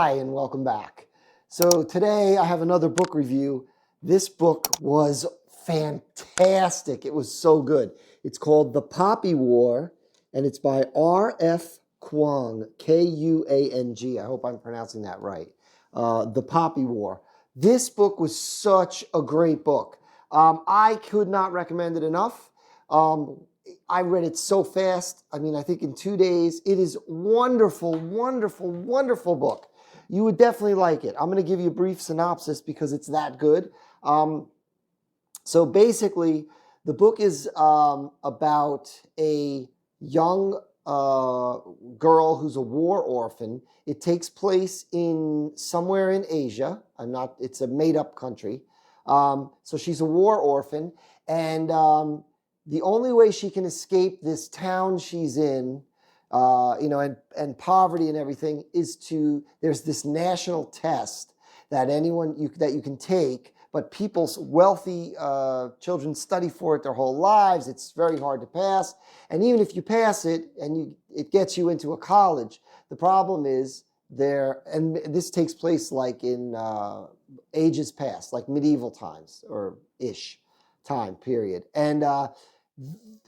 Hi, and welcome back. So today I have another book review. This book was fantastic. It was so good. It's called The Poppy War, and it's by R.F. Kuang, Kuang. I hope I'm pronouncing that right. The Poppy War. This book was such a great book. I could not recommend it enough. I read it so fast. I mean, I think in 2 days. It is wonderful, wonderful, wonderful book. You would definitely like it. I'm going to give you a brief synopsis because it's that good. So basically, the book is about a young girl who's a war orphan. It takes place in somewhere in Asia. It's a made-up country. So she's a war orphan, and the only way she can escape this town she's in, and poverty and everything, is there's this national test that that you can take, but people's wealthy children study for it their whole lives. It's very hard to pass, and even if you pass it and it gets you into a college, the problem is and this takes place like in ages past, like medieval times or ish time period, and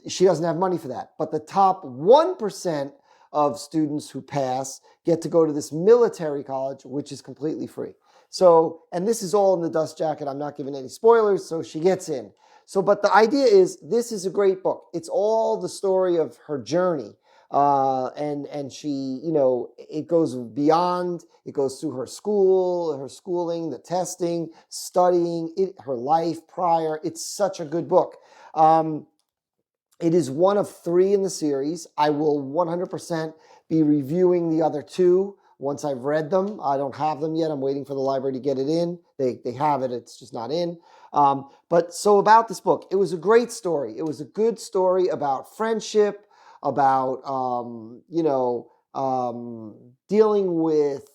she doesn't have money for that. But the top 1% of students who pass get to go to this military college, which is completely free. So, and this is all in the dust jacket. I'm not giving any spoilers, so she gets in. So, but the idea is, this is a great book. It's all the story of her journey. And she, it goes beyond, it goes through her schooling, the testing, studying, her life prior. It's such a good book. It is one of 3 in the series. I will 100% be reviewing the other 2 once I've read them. I don't have them yet. I'm waiting for the library to get it in. They have it. It's just not in. But so about this book, it was a great story. It was a good story about friendship, about, dealing with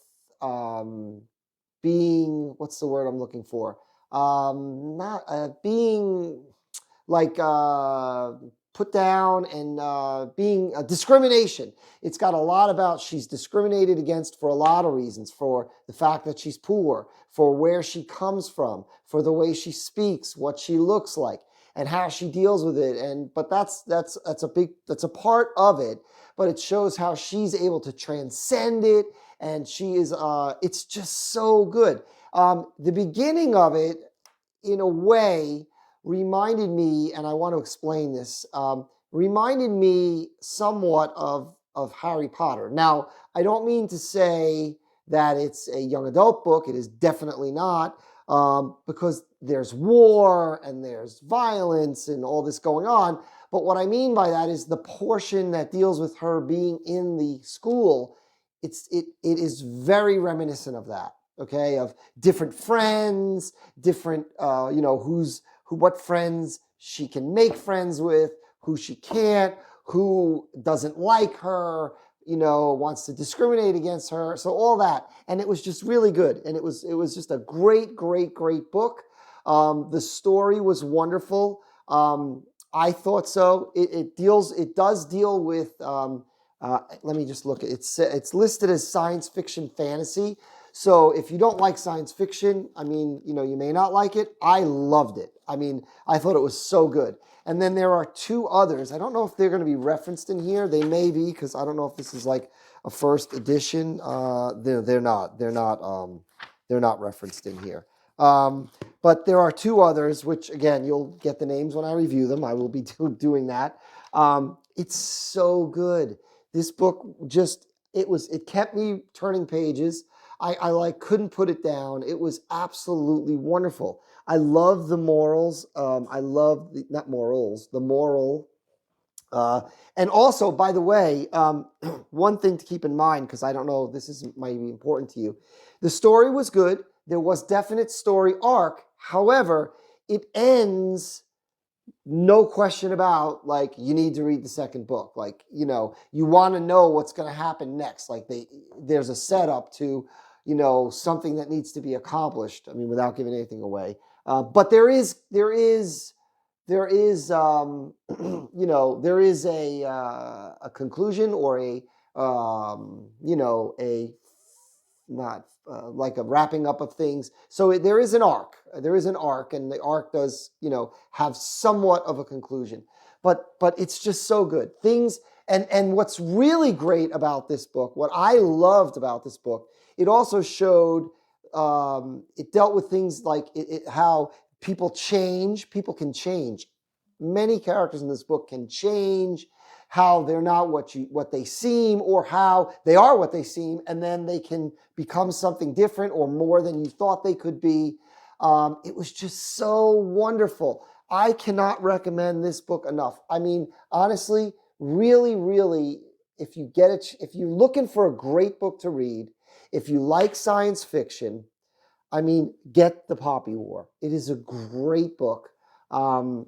being, what's the word I'm looking for? Being like put down and being discrimination. It's got a lot about she's discriminated against for a lot of reasons, for the fact that she's poor, for where she comes from, for the way she speaks, what she looks like, and how she deals with it. But that's a part of it. But it shows how she's able to transcend it, and she is. It's just so good. The beginning of it, in a way, reminded me, and I want to explain this, reminded me somewhat of Harry Potter. Now, I don't mean to say that it's a young adult book. It is definitely not, because there's war and there's violence and all this going on. But what I mean by that is the portion that deals with her being in the school, it is very reminiscent of that, okay, of different friends, different, what friends she can make friends with, who she can't, who doesn't like her, wants to discriminate against her. So all that. And it was just really good. And it was just a great, great, great book. The story was wonderful. I thought so. It does deal with, let me just look at it. It's listed as science fiction fantasy. So if you don't like science fiction, I mean, you may not like it. I loved it. I mean, I thought it was so good. And then there are 2 others. I don't know if they're going to be referenced in here. They may be, because I don't know if this is like a first edition. They're not. They're not referenced in here. But there are 2 others, which again, you'll get the names when I review them. I will be doing that. It's so good. This book it kept me turning pages. I couldn't put it down. It was absolutely wonderful. I love the morals. I love not morals, the moral. And also, by the way, one thing to keep in mind, because I don't know, might be important to you. The story was good. There was definite story arc. However, it ends, no question about, like, you need to read the second book. Like, you want to know what's going to happen next. Like, there's a setup to, something that needs to be accomplished. I mean, without giving anything away. But there is there is there is a conclusion or a like a wrapping up of things. So there is an arc. There is an arc, and the arc does, have somewhat of a conclusion. But it's just so good. And what's really great about this book, what I loved about this book, it also showed, it dealt with things like how people change. People can change. Many characters in this book can change, how they're not what they seem, or how they are what they seem, and then they can become something different or more than you thought they could be. It was just so wonderful. I cannot recommend this book enough. I mean, honestly, really, really, if you're looking for a great book to read, if you like science fiction, I mean, get The Poppy War. It is a great book. I'm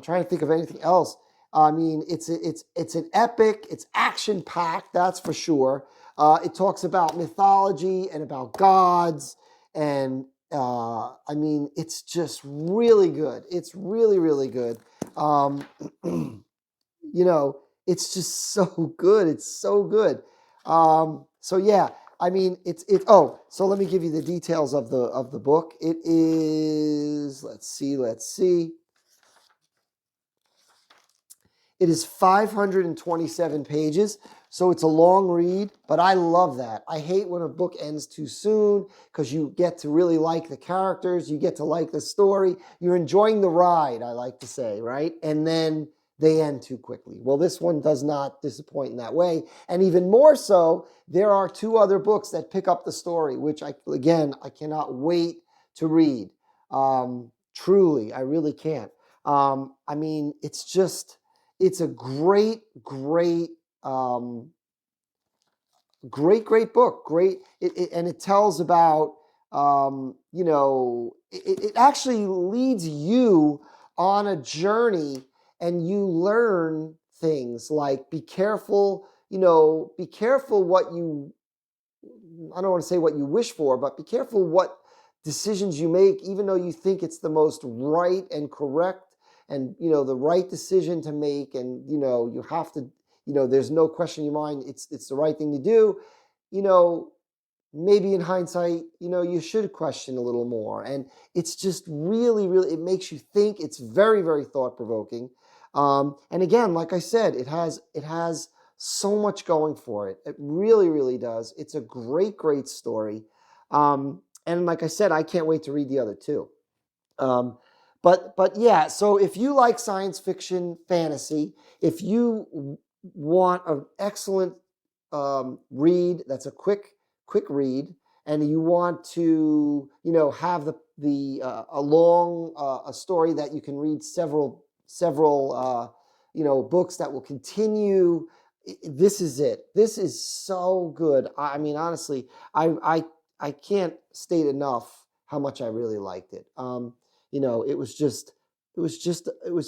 trying to think of anything else. I mean, it's an epic. It's action packed, that's for sure. It talks about mythology and about gods, and I mean, it's just really good. It's really, really good. It's just so good. It's so good. So yeah, I mean, oh, so let me give you the details of the book. It is, let's see. It is 527 pages, so it's a long read, but I love that. I hate when a book ends too soon because you get to really like the characters, you get to like the story, you're enjoying the ride, I like to say, right? And then they end too quickly. Well, this one does not disappoint in that way. And even more so, there are 2 other books that pick up the story, which I cannot wait to read. Truly, I really can't. I mean, it's a great book. And it tells about, it actually leads you on a journey, and you learn things like be careful what you, I don't want to say what you wish for, but be careful what decisions you make, even though you think it's the most right and correct and, the right decision to make. And, you have to, there's no question in your mind, it's the right thing to do. Maybe in hindsight, you should question a little more. And it's just really, really, it makes you think. It's very, very thought-provoking. And again, like I said, it has so much going for it. It really, really does. It's a great, great story. And like I said, I can't wait to read the other 2. But yeah, so if you like science fiction, fantasy, if you want an excellent read, that's a quick read, and you want to, have a story that you can read several books that will continue. This is it. This is so good. I mean, honestly, I can't state enough how much I really liked it. It was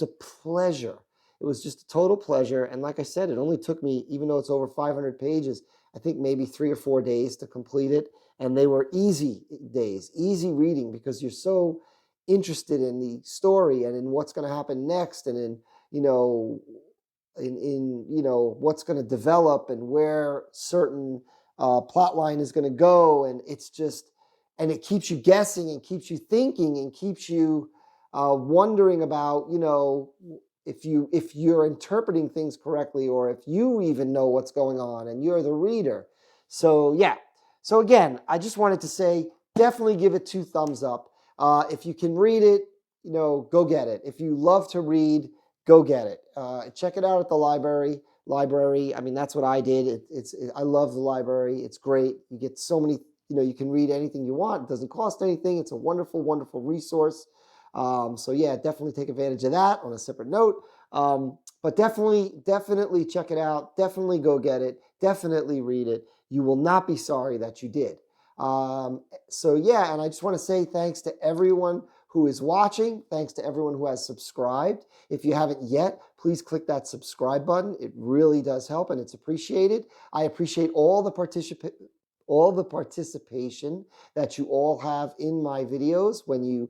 a pleasure. It was just a total pleasure. And like I said, it only took me, even though it's over 500 pages, I think maybe 3 or 4 days to complete it. And they were easy days, easy reading, because you're so interested in the story and in what's going to happen next, and in what's going to develop and where certain plot line is going to go. And and it keeps you guessing and keeps you thinking and keeps you wondering about, if you're interpreting things correctly, or if you even know what's going on and you're the reader. So yeah. So again, I just wanted to say, definitely give it 2 thumbs up. If you can read it, go get it. If you love to read, go get it. Check it out at the library. I mean, that's what I did. I love the library. It's great. You get so many, you can read anything you want. It doesn't cost anything. It's a wonderful, wonderful resource. So yeah, definitely take advantage of that on a separate note. But definitely check it out. Definitely go get it. Definitely read it. You will not be sorry that you did. So yeah, and I just want to say thanks to everyone who is watching. Thanks to everyone who has subscribed. If you haven't yet, please click that subscribe button. It really does help, and it's appreciated. I appreciate all the participation that you all have in my videos when you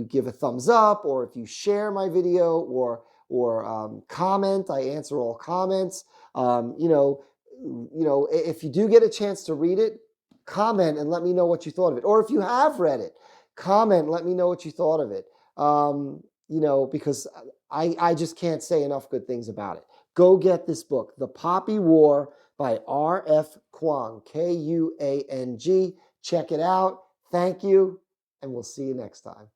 give a thumbs up, or if you share my video, or comment. I answer all comments. If you do get a chance to read it, comment and let me know what you thought of it. Or if you have read it, comment, let me know what you thought of it. Because I just can't say enough good things about it. Go get this book, The Poppy War by R.F. Kuang, Kuang. Check it out. Thank you, and we'll see you next time.